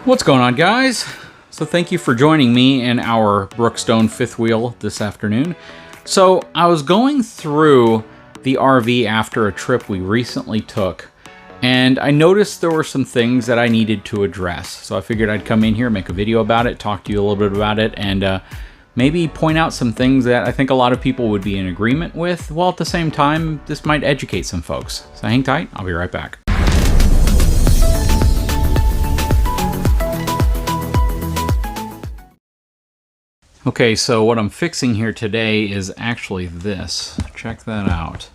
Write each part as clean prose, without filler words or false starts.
What's going on, guys? So thank you for joining me in our Brookstone fifth wheel this afternoon. So I was going through the RV after a trip we recently took, and I noticed there were some things that I needed to address. So I figured I'd come in here, make a video about it, talk to you a little bit about it, and maybe point out some things that I think a lot of people would be in agreement with, while at the same time, this might educate some folks. So hang tight, I'll be right back. Okay, so what I'm fixing here today is actually this. Check that out.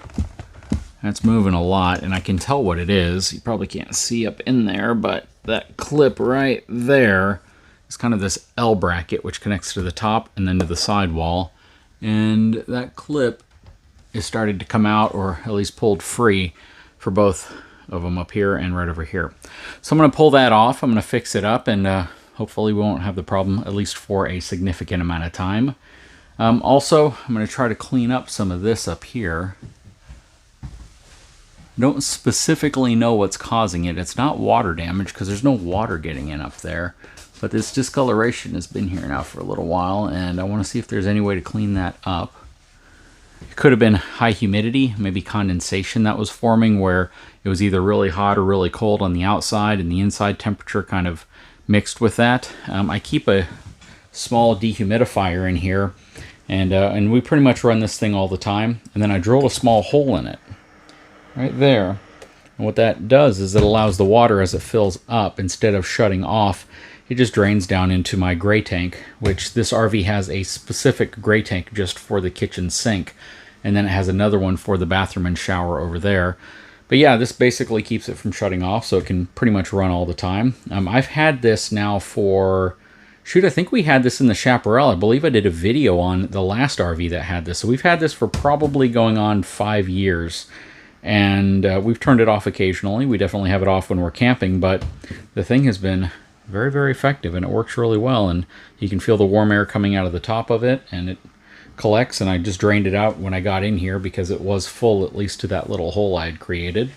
That's moving a lot, and I can tell what it is. You probably can't see up in there, but that clip right there is kind of this L bracket, which connects to the top and then to the sidewall. And that clip is starting to come out, or at least pulled free, for both of them up here and right over here. So I'm going to pull that off. I'm going to fix it up, and hopefully we won't have the problem, at least for a significant amount of time. Also, I'm going to try to clean up some of this up here. Don't specifically know what's causing it. It's not water damage because there's no water getting in up there. But this discoloration has been here now for a little while, and I want to see if there's any way to clean that up. It could have been high humidity, maybe condensation that was forming where it was either really hot or really cold on the outside and the inside temperature kind of mixed with that. I keep a small dehumidifier in here, and we pretty much run this thing all the time. And then I drill a small hole in it, right there. And what that does is it allows the water, as it fills up, instead of shutting off, it just drains down into my gray tank, which this RV has a specific gray tank just for the kitchen sink. And then it has another one for the bathroom and shower over there. But yeah, this basically keeps it from shutting off, so it can pretty much run all the time. I've had this now for, shoot, I think we had this in the Chaparral. I believe I did a video on the last RV that had this. So we've had this for probably going on 5 years. And we've turned it off occasionally. We definitely have it off when we're camping, but the thing has been very, very effective, and it works really well. And you can feel the warm air coming out of the top of it, and it collects. And I just drained it out when I got in here because it was full, at least to that little hole I had created.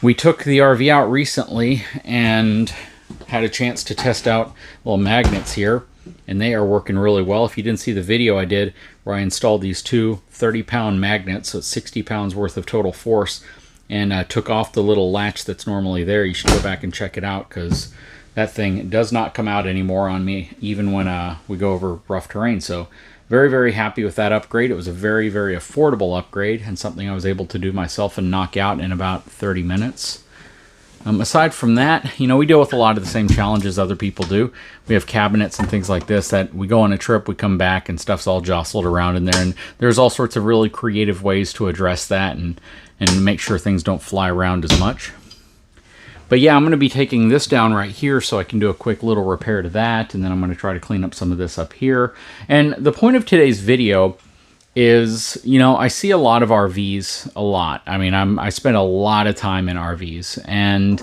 We took the RV out recently and had a chance to test out little magnets here, and they are working really well. If you didn't see the video I did where I installed these two 30-pound magnets, so it's 60 pounds worth of total force, and took off the little latch that's normally there, you should go back and check it out, because that thing does not come out anymore on me, even when we go over rough terrain. So very, very happy with that upgrade. It was a very, very affordable upgrade, and something I was able to do myself and knock out in about 30 minutes. Aside from that, you know, we deal with a lot of the same challenges other people do. We have cabinets and things like this that we go on a trip, we come back, and stuff's all jostled around in there. And there's all sorts of really creative ways to address that and make sure things don't fly around as much. But yeah, I'm going to be taking this down right here so I can do a quick little repair to that, and then I'm going to try to clean up some of this up here. And the point of today's video is, you know, I see a lot of RVs a lot. I mean, I spend a lot of time in RVs, and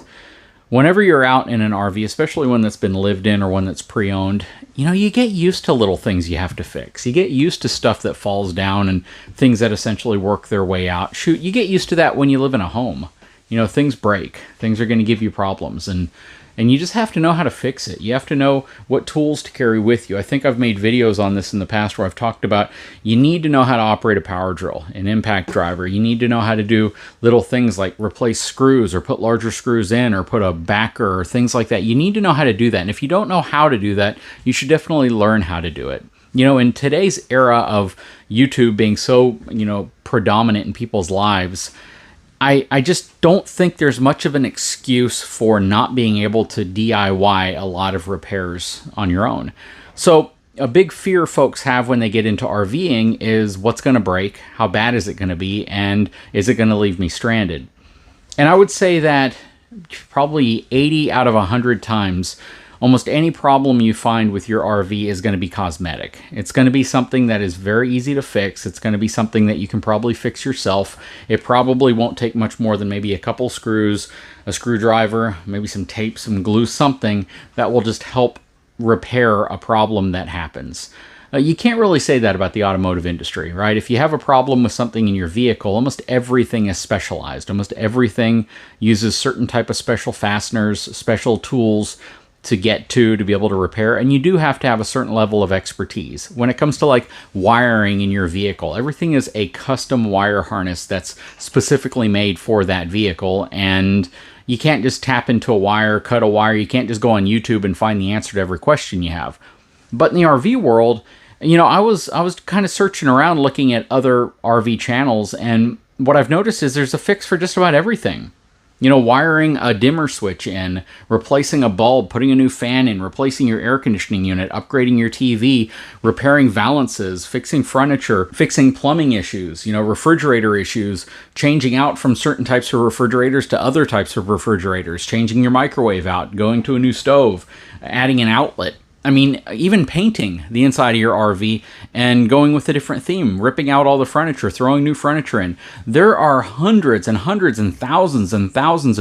whenever you're out in an RV, especially one that's been lived in or one that's pre-owned, you know, you get used to little things you have to fix. You get used to stuff that falls down and things that essentially work their way out. Shoot, you get used to that when you live in a home. You know, things break. Things are going to give you problems, and you just have to know how to fix it. You have to know what tools to carry with you. I think I've made videos on this in the past where I've talked about you need to know how to operate a power drill, an impact driver. You need to know how to do little things like replace screws or put larger screws in or put a backer or things like that. You need to know how to do that. And if you don't know how to do that, you should definitely learn how to do it. You know, in today's era of YouTube being so, you know, predominant in people's lives, I just don't think there's much of an excuse for not being able to DIY a lot of repairs on your own. So a big fear folks have when they get into RVing is what's going to break, how bad is it going to be, and is it going to leave me stranded? And I would say that probably 80 out of 100 times, almost any problem you find with your RV is going to be cosmetic. It's going to be something that is very easy to fix. It's going to be something that you can probably fix yourself. It probably won't take much more than maybe a couple screws, a screwdriver, maybe some tape, some glue, something that will just help repair a problem that happens. You can't really say that about the automotive industry, right? If you have a problem with something in your vehicle, almost everything is specialized. Almost everything uses certain type of special fasteners, special tools to get to be able to repair, and you do have to have a certain level of expertise. When it comes to like wiring in your vehicle, everything is a custom wire harness that's specifically made for that vehicle, and you can't just tap into a wire, cut a wire. You can't just go on YouTube and find the answer to every question you have. But in the RV world, you know, I was kind of searching around looking at other RV channels, and what I've noticed is there's a fix for just about everything. You know, wiring a dimmer switch in, replacing a bulb, putting a new fan in, replacing your air conditioning unit, upgrading your TV, repairing valances, fixing furniture, fixing plumbing issues, you know, refrigerator issues, changing out from certain types of refrigerators to other types of refrigerators, changing your microwave out, going to a new stove, adding an outlet. I mean, even painting the inside of your RV and going with a different theme, ripping out all the furniture, throwing new furniture in. There are hundreds and hundreds and thousands of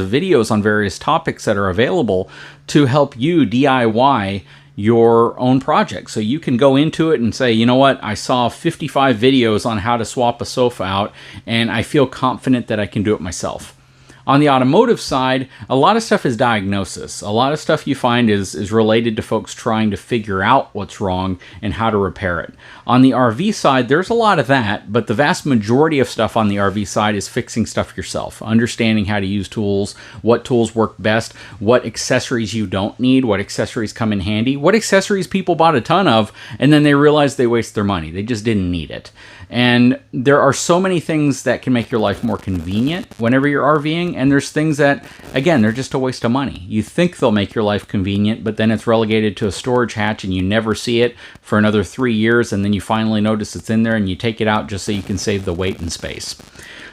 videos on various topics that are available to help you DIY your own project. So you can go into it and say, you know what, I saw 55 videos on how to swap a sofa out, and I feel confident that I can do it myself. On the automotive side, a lot of stuff is diagnosis. A lot of stuff you find is related to folks trying to figure out what's wrong and how to repair it. On the RV side, there's a lot of that, but the vast majority of stuff on the RV side is fixing stuff yourself, understanding how to use tools, what tools work best, what accessories you don't need, what accessories come in handy, what accessories people bought a ton of, and then they realized they waste their money. They just didn't need it. And there are so many things that can make your life more convenient whenever you're RVing, and there's things that, again, they're just a waste of money. You think they'll make your life convenient, but then it's relegated to a storage hatch and you never see it for another 3 years, and then you finally notice it's in there and you take it out just so you can save the weight and space.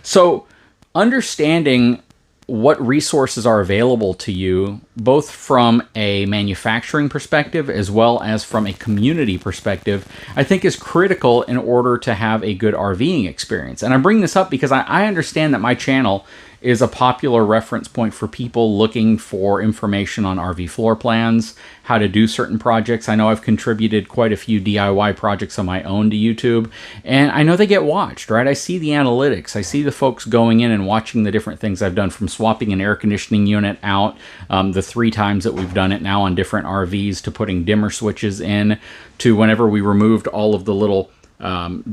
So understanding what resources are available to you, both from a manufacturing perspective as well as from a community perspective, I think is critical in order to have a good RVing experience. And I bring this up because I understand that my channel is a popular reference point for people looking for information on RV floor plans, how to do certain projects. I know I've contributed quite a few DIY projects on my own to YouTube, and I know they get watched, right? I see the analytics. I see the folks going in and watching the different things I've done, from swapping an air conditioning unit out, the 3 times that we've done it now on different RVs, to putting dimmer switches in, to whenever we removed all of the little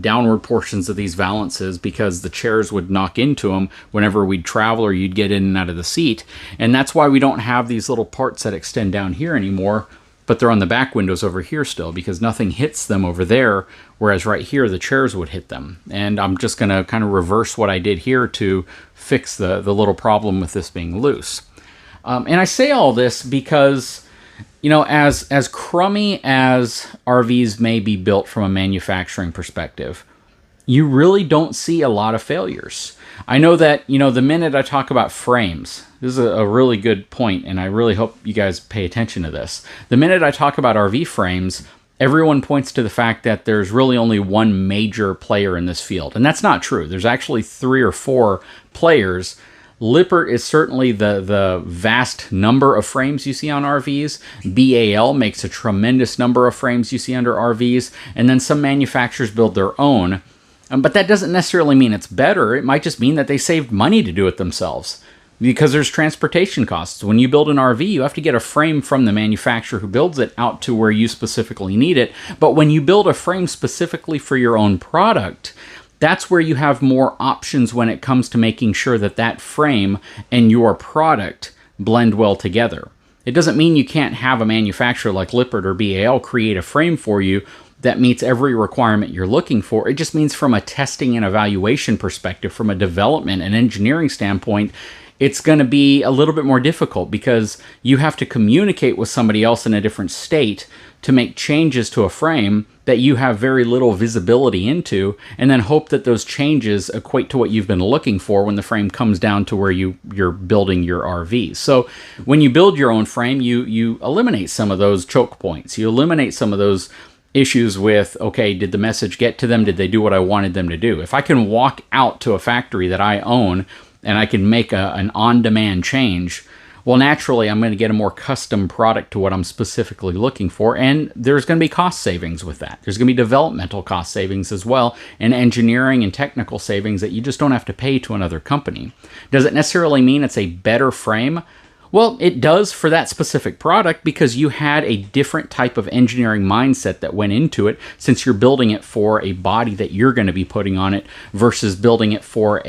downward portions of these valances because the chairs would knock into them whenever we'd travel or you'd get in and out of the seat. And that's why we don't have these little parts that extend down here anymore, but they're on the back windows over here still, because nothing hits them over there, whereas right here the chairs would hit them. And I'm just going to kind of reverse what I did here to fix the little problem with this being loose. And I say all this because, you know, as crummy as RVs may be built from a manufacturing perspective, you really don't see a lot of failures. I know that, you know, the minute I talk about frames, this is a really good point, and I really hope you guys pay attention to this. The minute I talk about RV frames, everyone points to the fact that there's really only one major player in this field. And that's not true. There's actually 3 or 4 players. Lippert is certainly the vast number of frames you see on RVs. BAL makes a tremendous number of frames you see under RVs. And then some manufacturers build their own. But that doesn't necessarily mean it's better. It might just mean that they saved money to do it themselves, because there's transportation costs. When you build an RV, you have to get a frame from the manufacturer who builds it out to where you specifically need it. But when you build a frame specifically for your own product, that's where you have more options when it comes to making sure that that frame and your product blend well together. It doesn't mean you can't have a manufacturer like Lippert or BAL create a frame for you that meets every requirement you're looking for. It just means from a testing and evaluation perspective, from a development and engineering standpoint, it's going to be a little bit more difficult, because you have to communicate with somebody else in a different state to make changes to a frame that you have very little visibility into, and then hope that those changes equate to what you've been looking for when the frame comes down to where you're building your RV. So when you build your own frame, you eliminate some of those choke points. You eliminate some of those issues with, okay, did the message get to them? Did they do what I wanted them to do? If I can walk out to a factory that I own and I can make an on-demand change, Well, naturally, I'm going to get a more custom product to what I'm specifically looking for, and there's going to be cost savings with that. There's going to be developmental cost savings as well, and engineering and technical savings that you just don't have to pay to another company. Does it necessarily mean it's a better frame? Well, it does for that specific product because you had a different type of engineering mindset that went into it, since you're building it for a body that you're going to be putting on it versus building it for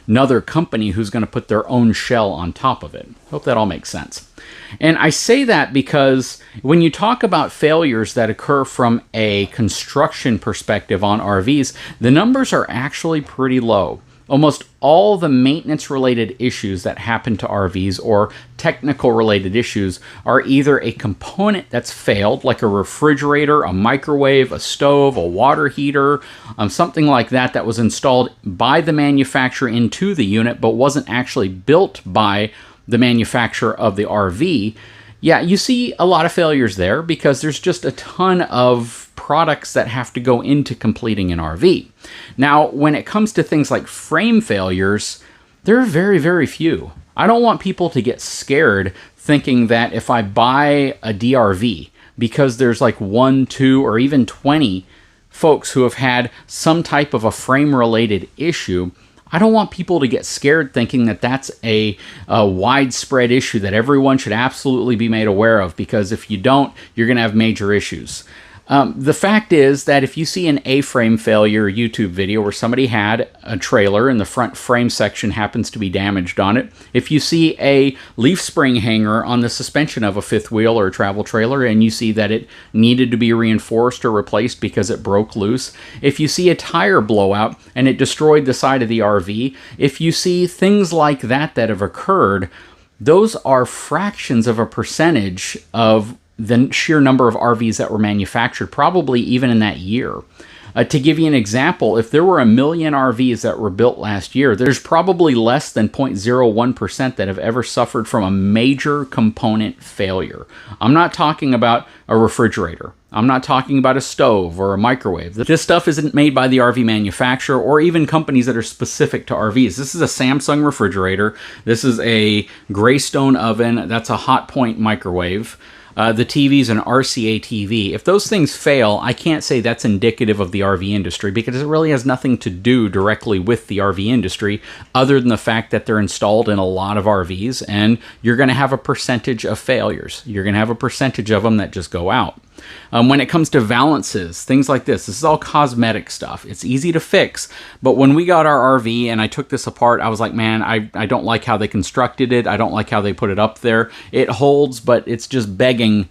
another company who's going to put their own shell on top of it. Hope that all makes sense. And I say that because when you talk about failures that occur from a construction perspective on RVs, the numbers are actually pretty low. Almost all the maintenance-related issues that happen to RVs or technical-related issues are either a component that's failed, like a refrigerator, a microwave, a stove, a water heater, something like that that was installed by the manufacturer into the unit but wasn't actually built by the manufacturer of the RV. Yeah, you see a lot of failures there because there's just a ton of products that have to go into completing an RV. Now, when it comes to things like frame failures, there are very, very few. I don't want people to get scared thinking that if I buy a DRV, because there's like 1, 2, or even 20 folks who have had some type of a frame-related issue, I don't want people to get scared thinking that that's a widespread issue that everyone should absolutely be made aware of, because if you don't, you're going to have major issues. The fact is that if you see an A-frame failure YouTube video where somebody had a trailer and the front frame section happens to be damaged on it, if you see a leaf spring hanger on the suspension of a fifth wheel or a travel trailer and you see that it needed to be reinforced or replaced because it broke loose, if you see a tire blowout and it destroyed the side of the RV, if you see things like that that have occurred, those are fractions of a percentage of the sheer number of RVs that were manufactured, probably even in that year. To give you an example, if there were 1 million RVs that were built last year, there's probably less than 0.01% that have ever suffered from a major component failure. I'm not talking about a refrigerator. I'm not talking about a stove or a microwave. This stuff isn't made by the RV manufacturer or even companies that are specific to RVs. This is a Samsung refrigerator. This is a Greystone oven. That's a Hot Point microwave. The TV's an RCA TV. If those things fail, I can't say that's indicative of the RV industry because it really has nothing to do directly with the RV industry other than the fact that they're installed in a lot of RVs and you're going to have a percentage of failures. You're going to have a percentage of them that just go out. When it comes to valances, things like this is all cosmetic stuff. It's easy to fix, but when we got our RV and I took this apart, I was like, man, I don't like how they constructed it. I don't like how they put it up there. It holds, but it's just begging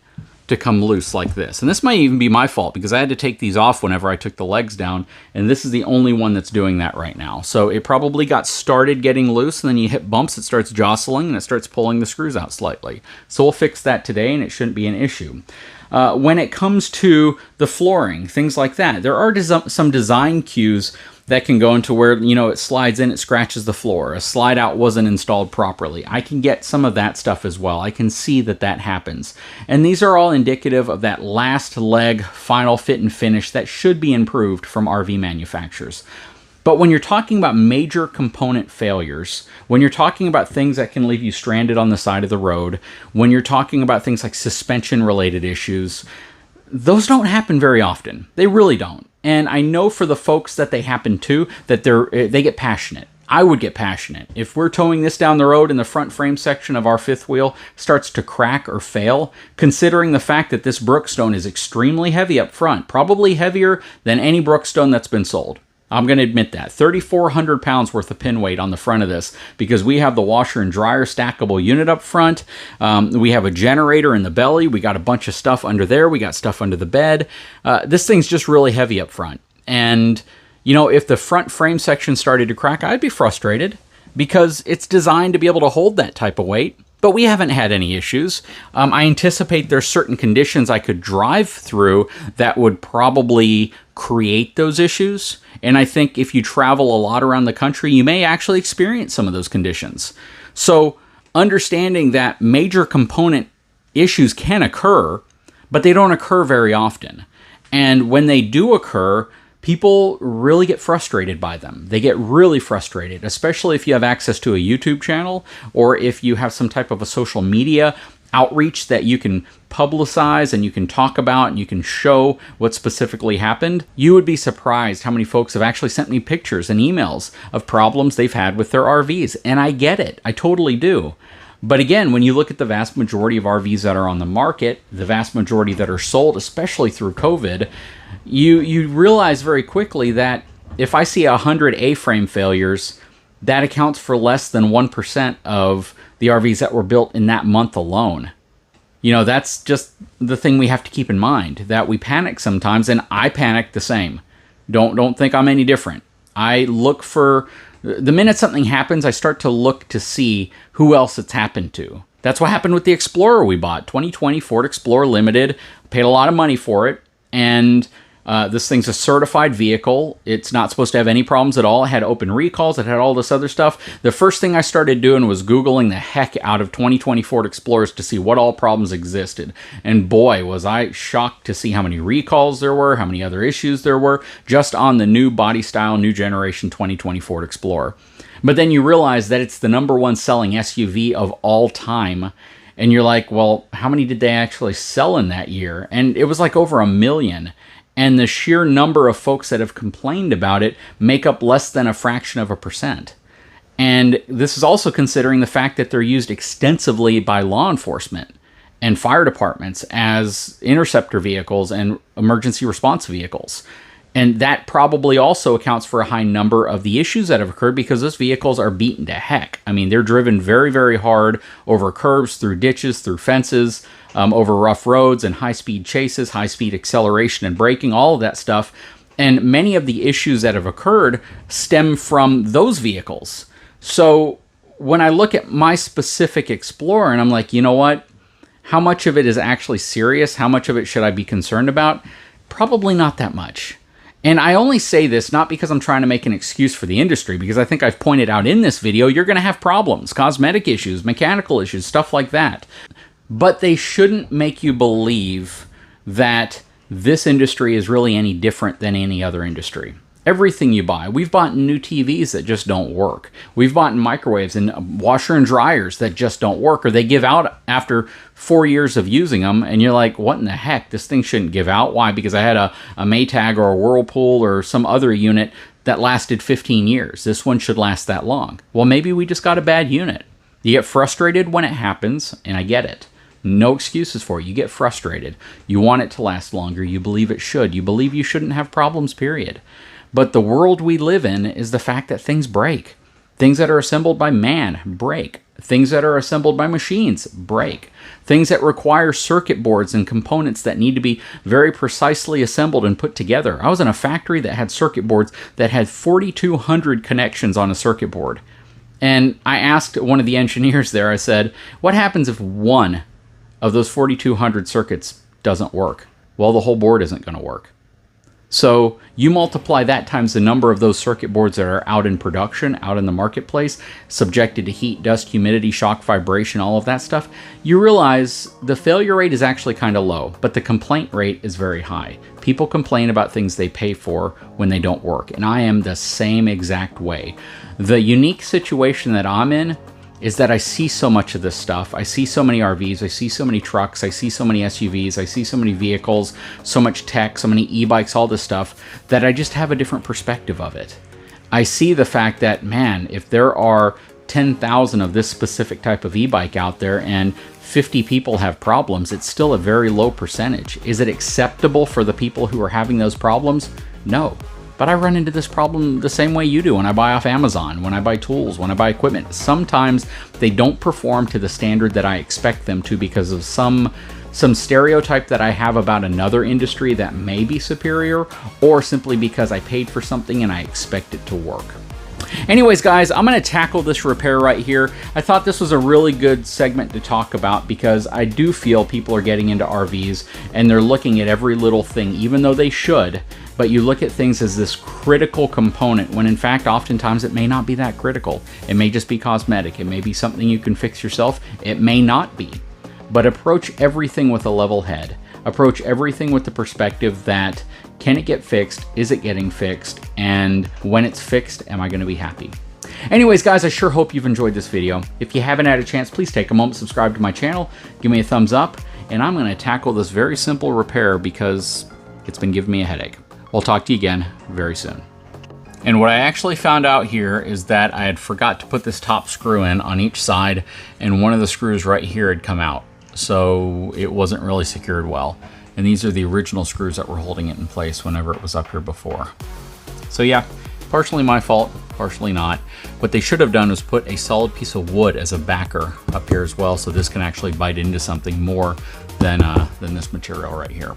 to come loose like this. And this might even be my fault because I had to take these off whenever I took the legs down, and this is the only one that's doing that right now. So it probably got started getting loose, and then you hit bumps, it starts jostling, and it starts pulling the screws out slightly. So we'll fix that today, and it shouldn't be an issue. When it comes to the flooring, things like that, there are some design cues that can go into where, you know, it slides in, it scratches the floor. A slide out wasn't installed properly. I can get some of that stuff as well. I can see that that happens. And these are all indicative of that last leg final fit and finish that should be improved from RV manufacturers. But when you're talking about major component failures, when you're talking about things that can leave you stranded on the side of the road, when you're talking about things like suspension-related issues, those don't happen very often. They really don't. And I know for the folks that they happen to, that they get passionate. I would get passionate. If we're towing this down the road and the front frame section of our fifth wheel starts to crack or fail, considering the fact that this Brookstone is extremely heavy up front, probably heavier than any Brookstone that's been sold. I'm going to admit that. 3,400 pounds worth of pin weight on the front of this because we have the washer and dryer stackable unit up front. We have a generator in the belly. We got a bunch of stuff under there. We got stuff under the bed. This thing's just really heavy up front. And, you know, if the front frame section started to crack, I'd be frustrated because it's designed to be able to hold that type of weight. But we haven't had any issues. I anticipate there's certain conditions I could drive through that would probably create those issues. And I think if you travel a lot around the country, you may actually experience some of those conditions. So understanding that major component issues can occur, but they don't occur very often. And when they do occur, People really get frustrated by them. They get really frustrated, especially if you have access to a YouTube channel or if you have some type of a social media outreach that you can publicize and you can talk about and you can show what specifically happened. You would be surprised how many folks have actually sent me pictures and emails of problems they've had with their RVs. And I get it. I totally do. But again, when you look at the vast majority of RVs that are on the market, the vast majority that are sold, especially through COVID, you realize very quickly that if I see 100 A-frame failures, that accounts for less than 1% of the RVs that were built in that month alone. You know, that's just the thing we have to keep in mind, that we panic sometimes, and I panic the same. Don't think I'm any different. I look for, the minute something happens, I start to look to see who else it's happened to. That's what happened with the Explorer we bought, 2020 Ford Explorer Limited. Paid a lot of money for it, and this thing's a certified vehicle. It's not supposed to have any problems at all. It had open recalls. It had all this other stuff. The first thing I started doing was Googling the heck out of 2020 Ford Explorers to see what all problems existed. And boy, was I shocked to see how many recalls there were, how many other issues there were, just on the new body style, new generation 2020 Ford Explorer. But then you realize that it's the #1 selling SUV of all time. And you're like, well, how many did they actually sell in that year? And it was like over 1 million. And the sheer number of folks that have complained about it make up less than a fraction of a percent. And this is also considering the fact that they're used extensively by law enforcement and fire departments as interceptor vehicles and emergency response vehicles. And that probably also accounts for a high number of the issues that have occurred because those vehicles are beaten to heck. I mean, they're driven very, very hard over curbs, through ditches, through fences, over rough roads and high-speed chases, high-speed acceleration and braking, all of that stuff. And many of the issues that have occurred stem from those vehicles. So when I look at my specific Explorer and I'm like, you know what? How much of it is actually serious? How much of it should I be concerned about? Probably not that much. And I only say this not because I'm trying to make an excuse for the industry, because I think I've pointed out in this video, you're going to have problems, cosmetic issues, mechanical issues, stuff like that. But they shouldn't make you believe that this industry is really any different than any other industry. Everything you buy, we've bought new TVs that just don't work. We've bought microwaves and washer and dryers that just don't work, or they give out after 4 years of using them, and you're like, what in the heck? This thing shouldn't give out. Why? Because I had a Maytag or a Whirlpool or some other unit that lasted 15 years. This one should last that long. Well, maybe we just got a bad unit. You get frustrated when it happens, and I get it. No excuses for it. You get frustrated. You want it to last longer. You believe it should. You believe you shouldn't have problems, period. But the world we live in is the fact that things break. Things that are assembled by man break. Things that are assembled by machines break. Things that require circuit boards and components that need to be very precisely assembled and put together. I was in a factory that had circuit boards that had 4,200 connections on a circuit board. And I asked one of the engineers there, I said, what happens if one of those 4,200 circuits doesn't work? Well, the whole board isn't going to work. So you multiply that times the number of those circuit boards that are out in production, out in the marketplace, subjected to heat, dust, humidity, shock, vibration, all of that stuff, you realize the failure rate is actually kind of low, but the complaint rate is very high. People complain about things they pay for when they don't work, and I am the same exact way. The unique situation that I'm in is that I see so much of this stuff. I see so many RVs, I see so many trucks, I see so many SUVs, I see so many vehicles, so much tech, so many e-bikes, all this stuff, that I just have a different perspective of it. I see the fact that, man, if there are 10,000 of this specific type of e-bike out there and 50 people have problems, it's still a very low percentage. Is it acceptable for the people who are having those problems? No. But I run into this problem the same way you do when I buy off Amazon, when I buy tools, when I buy equipment. Sometimes they don't perform to the standard that I expect them to because of some stereotype that I have about another industry that may be superior, or simply because I paid for something and I expect it to work. Anyways, guys, I'm going to tackle this repair right here. I thought this was a really good segment to talk about because I do feel people are getting into RVs and they're looking at every little thing, even though they should, but you look at things as this critical component when in fact oftentimes it may not be that critical. It may just be cosmetic. It may be something you can fix yourself. It may not be. But approach everything with a level head. approach everything with the perspective that, can it get fixed? Is it getting fixed? And when it's fixed, am I going to be happy? Anyways, guys, I sure hope you've enjoyed this video. If you haven't had a chance, please take a moment, subscribe to my channel, give me a thumbs up, and I'm going to tackle this very simple repair because it's been giving me a headache. We'll talk to you again very soon. And what I actually found out here is that I had forgot to put this top screw in on each side, and one of the screws right here had come out. So it wasn't really secured well. And these are the original screws that were holding it in place whenever it was up here before. So yeah, partially my fault, partially not. What they should have done was put a solid piece of wood as a backer up here as well, so this can actually bite into something more than this material right here.